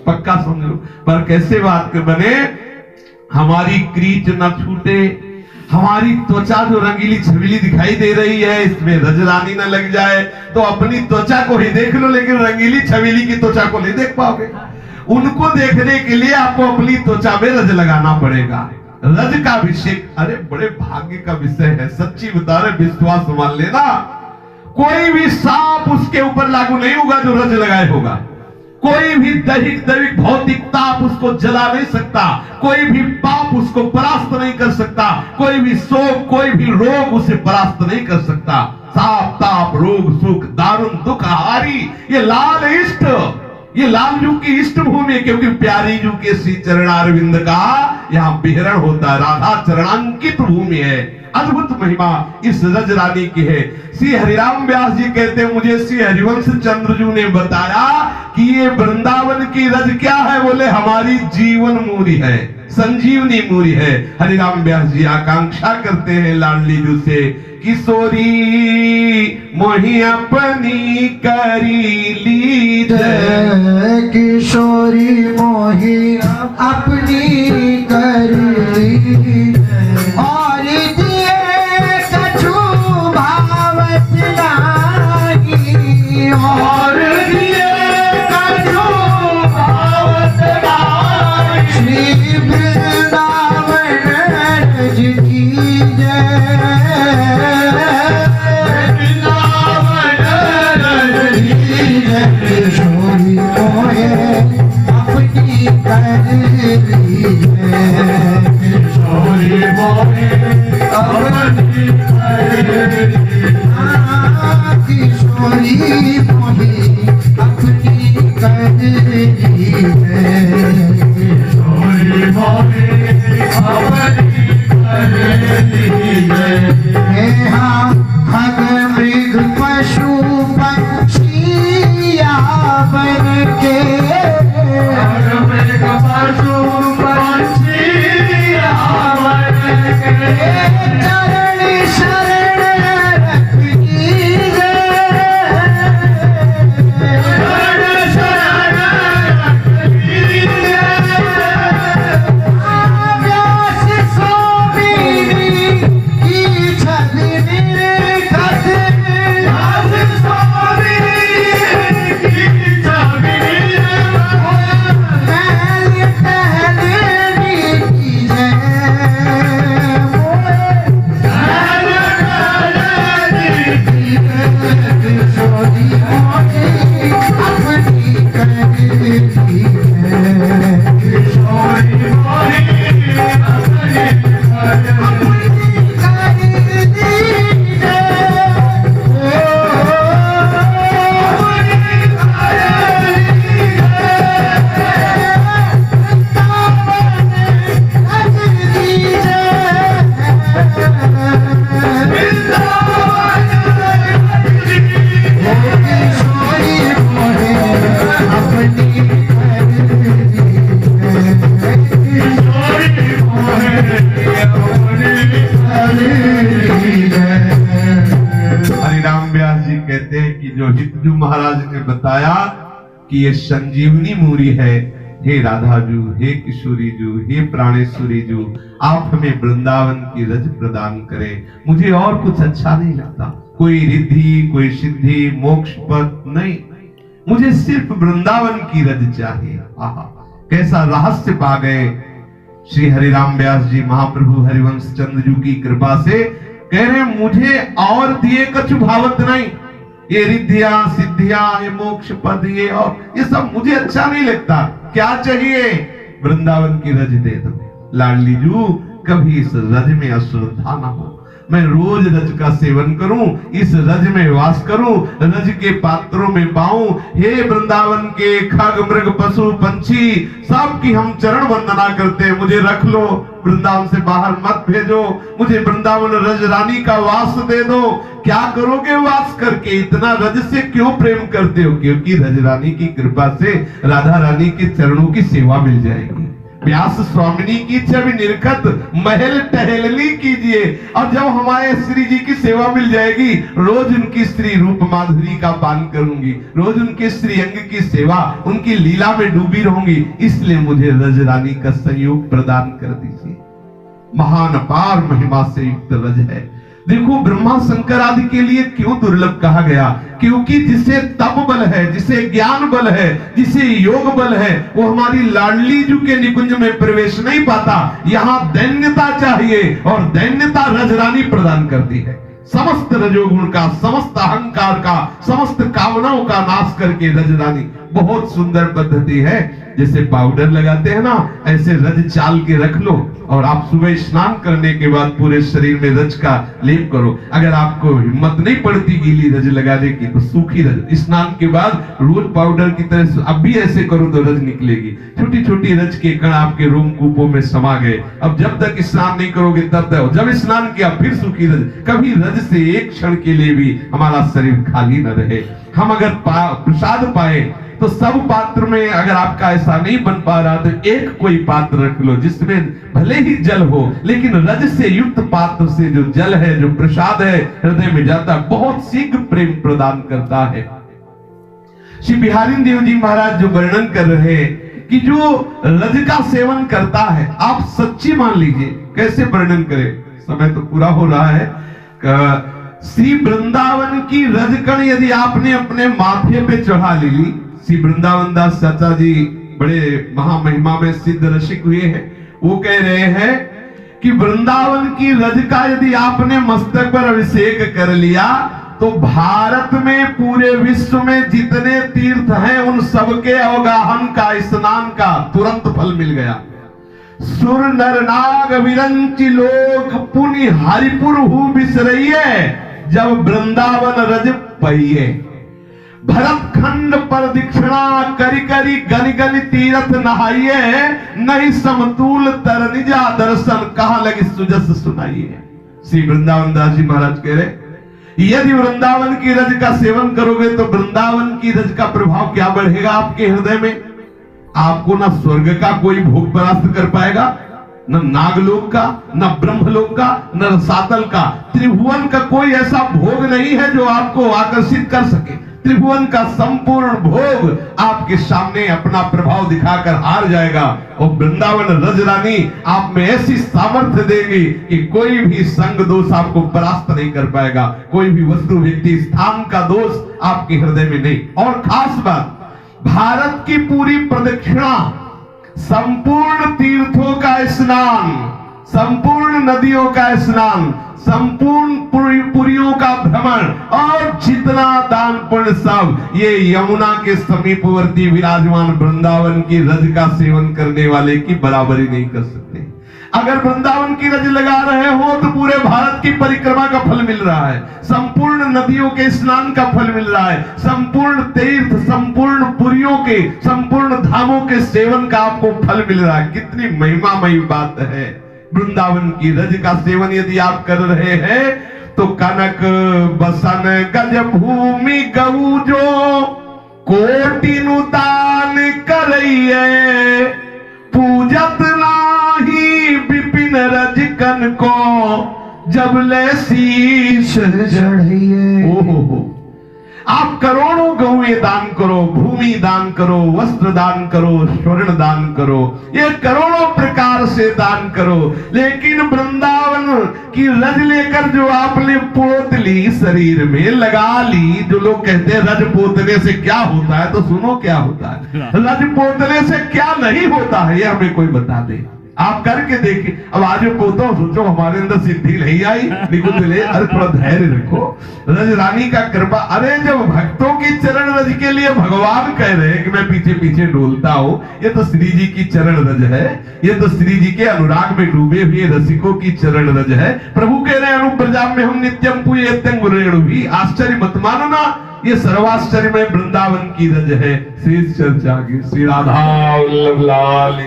पक्का समझो। पर कैसे बात कर बने, हमारी क्रीच न छूटे, हमारी त्वचा जो रंगीली छबीली दिखाई दे रही है इसमें रजरानी न लग जाए। तो अपनी त्वचा को ही देख लो, लेकिन रंगीली छबीली की त्वचा को नहीं देख पाओगे। उनको देखने के लिए आपको अपनी त्वचा में रज लगाना पड़ेगा। रज का अभिषेक, अरे बड़े भाग्य का विषय है, सच्ची बता रहे, विश्वास मान लेना। कोई भी सांप उसके ऊपर लागू नहीं होगा जो रज लगाए होगा। कोई भी दैहिक भौतिक ताप उसको जला नहीं सकता, कोई भी पाप उसको परास्त नहीं कर सकता, कोई भी शोक, कोई भी रोग उसे परास्त नहीं कर सकता। साप ताप रोग सुख दारुण दुख हारी, ये लाल इष्ट, ये लाल जू की इष्ट भूमि है, क्योंकि प्यारी जू के श्री चरणारविंद का यहाँ विहरण होता है। राधा चरणांकित भूमि है। अद्भुत महिमा इस रज रानी की है। श्री हरिराम व्यास जी कहते हैं, मुझे श्री हरिवंश चंद्र जी ने बताया कि ये वृंदावन की रज क्या है। बोले हमारी जीवन मूरी है, संजीवनी मूरी है। हरिराम व्यास जी आकांक्षा करते हैं लाडली जू से, किशोरी मोहि अपनी करी लीज, किशोरी मोहि अपनी करी लीज, और दिए कछु भावत नाही, और दिए कछु भावत नाही। श्री वृंदावन रज की जय, वृंदावन रज की जय। किशोरी मोहे अपनी करी है, किशोरी मोहे अपनी करी, किशोरी मोहे अपनी करी है, किशोरी मोहे अपनी करी है। हाँ खग मृग पशु पक्षिया बन के, मृग पशु पक्षिया बन के, चरण शरण रख दीजे, चरण शरण रख दीजे। व्यास स्वामिनी की छवि निर्गत, व्यास स्वामिनी की छवि निर्गत, पहले पहले की जय, पहले पहले की जय। किशोरी मोहे अपनी करी है, किशोरी मोहे अपनी हरिराम व्यास जी कहते हैं कि जो हितजू महाराज ने बताया कि ये संजीवनी मूरी है। हे राधा जू, हे किशोरी जू, हे प्राणेश्वरी जू, आप हमें वृंदावन की रज प्रदान करें। मुझे और कुछ अच्छा नहीं लगता, कोई रिद्धि, कोई सिद्धि, मोक्ष पद नहीं, मुझे सिर्फ वृंदावन की रज चाहिए। आहा, कैसा रहस्य पा गए श्री हरिराम व्यास जी महाप्रभु हरिवंश चंद्र जू की कृपा से। कह रहे मुझे और दिए कछु भावत नहीं, ये रिद्धिया सिद्धिया, ये मोक्ष पद, ये और ये सब मुझे अच्छा नहीं लगता। क्या चाहिए? वृंदावन की रज दे दो। लाडली जू, कभी इस रज में अश्रद्धा ना हो। मैं रोज रज का सेवन करूं, इस रज में वास करूं, रज के पात्रों में पाऊं। हे वृंदावन के खग मृग पशु पंछी, सबकी हम चरण वंदना करते हैं। मुझे रख लो, वृंदावन से बाहर मत भेजो, मुझे वृंदावन रज रानी का वास दे दो। क्या करोगे वास करके? इतना रज से क्यों प्रेम करते हो? क्योंकि रज रानी की कृपा से राधा रानी के चरणों की सेवा मिल जाएगी। व्यास स्वामिनी की छवि निरखत महल टहलनी कीजिए। और जब हमारे श्री जी की सेवा मिल जाएगी, रोज उनकी स्त्री रूप माधुरी का पान करूंगी, रोज उनके श्री अंग की सेवा, उनकी लीला में डूबी रहूंगी। इसलिए मुझे रजरानी का संयोग प्रदान कर दीजिए। महान अपार महिमा से युक्त रज है। देखो ब्रह्मा शंकर आदि के लिए क्यों दुर्लभ कहा गया, क्योंकि जिसे तप बल है, जिसे ज्ञान बल है, जिसे योग बल है, वो हमारी लाडली जू के निकुंज में प्रवेश नहीं पाता। यहाँ दैन्यता चाहिए और दैन्यता रजरानी प्रदान करती है। समस्त रजोगुण का, समस्त अहंकार का, समस्त कामनाओं का नाश करके रजरानी बहुत सुंदर पद्धति है। जैसे पाउडर लगाते हैं ना, ऐसे रज चाल के रख लो और आप सुबह स्नान करने के बाद पूरे शरीर में रज का लेप करो। अगर आपको हिम्मत नहीं पड़ती गीली रज लगाने की, तो सूखी रज स्नान के बाद रोज पाउडर की तरह अब भी ऐसे करो तो रज निकलेगी। छोटी छोटी रज के कण आपके रोमकूपों में समा गए। अब जब तक स्नान नहीं करोगे तब तक, जब स्नान किया फिर सूखी रज। कभी रज से एक क्षण के लिए भी हमारा शरीर खाली न रहे। हम अगर प्रसाद पाए तो सब पात्र में, अगर आपका ऐसा नहीं बन पा रहा तो एक कोई पात्र रख लो जिसमें भले ही जल हो, लेकिन रज से युक्त पात्र से जो जल है, जो प्रसाद है, हृदय में जाता है, बहुत शीघ्र प्रेम प्रदान करता है। श्री बिहारी देव जी महाराज जो वर्णन कर रहे हैं कि जो रज का सेवन करता है, आप सच्ची मान लीजिए। कैसे वर्णन करें, समय तो पूरा हो रहा है। श्री वृंदावन की रजकण यदि आपने अपने माथे पे चढ़ा ली, श्री वृंदावन दास चाचा जी बड़े महामहिमा में सिद्ध रसिक हुए हैं, वो कह रहे हैं कि वृंदावन की रज का यदि आपने मस्तक पर अभिषेक कर लिया तो भारत में, पूरे विश्व में जितने तीर्थ हैं उन सबके अवगाहन का, स्नान का तुरंत फल मिल गया। सुर नर नाग विरंचि लोक पुनि हरिपुर हु बिसरइये, जब वृंदावन रज पइये। भरत खंड पर दीक्षिणा करी करी गनि गनि तीरथ नहाइये, नहीं समतूल तर निजा दर्शन कहाँ लगी सुजस सुनाइए। श्री वृंदावन दास जी महाराज कह रहे, यदि वृंदावन की रज का सेवन करोगे तो वृंदावन की रज का प्रभाव क्या बढ़ेगा आपके हृदय में। आपको ना स्वर्ग का कोई भोग परास्त कर पाएगा, न नागलोक का, न ब्रह्मलोक का, न रसातल का। त्रिभुवन का कोई ऐसा भोग नहीं है जो आपको आकर्षित कर सके। त्रिभुवन का संपूर्ण भोग आपके सामने अपना प्रभाव दिखाकर हार जाएगा। और वृंदावन रजरानी आप में ऐसी सामर्थ्य देगी कि कोई भी संग दोष आपको परास्त नहीं कर पाएगा, कोई भी वस्तु व्यक्ति स्थान का दोष आपके हृदय में नहीं। और खास बात, भारत की पूरी प्रदक्षिणा, संपूर्ण तीर्थों का स्नान, संपूर्ण नदियों का स्नान, संपूर्ण पुरियों का भ्रमण और जितना दान पुण्य सब, ये यमुना के समीपवर्ती विराजमान वृंदावन की रज का सेवन करने वाले की बराबरी नहीं कर सकते। अगर वृंदावन की रज लगा रहे हो तो पूरे भारत की परिक्रमा का फल मिल रहा है, संपूर्ण नदियों के स्नान का फल मिल रहा है, संपूर्ण तीर्थ, संपूर्ण पुरियों के, संपूर्ण धामों के सेवन का आपको फल मिल रहा है। कितनी महिमामयी बात है। वृंदावन की रज का सेवन यदि आप कर रहे हैं तो कनक बसन गज भूमि गऊ जो कोटि नुदान करइये, पूजत नाही विपिन रजकन को जब ले शीश चढ़िए। ओहो, आप करोड़ों गौएं दान करो, भूमि दान करो, वस्त्र दान करो, स्वर्ण दान करो, ये करोड़ों प्रकार से दान करो, लेकिन वृंदावन की रज लेकर जो आपने पोत ली, शरीर में लगा ली। जो लोग कहते हैं रज पोतने से क्या होता है, तो सुनो क्या होता है। रज पोतने से क्या नहीं होता है, ये हमें कोई बता दे। आप करके देखिए। अब आज पोतो सोचो हमारे अंदर सिद्धि नहीं आई, निकुंज ले, अरे थोड़ा धैर्य रखो, रज रानी का कृपा। अरे जब भक्तों की चरण रज के लिए भगवान कह रहे हैं कि मैं पीछे पीछे डोलता हूं, ये तो श्री जी की चरण रज है, ये तो श्री जी के अनुराग में डूबे हुए रसिकों की चरण रज है। प्रभु कह रहे हैं अनुप्रजा में हम नित्यम पूज्यत्यं रेणु भी, आश्चर्य मत मानो ना, ये सर्वाश्चर्य में वृंदावन की रज है। शेष चर्चा की श्री राधा वल्लभ लाल।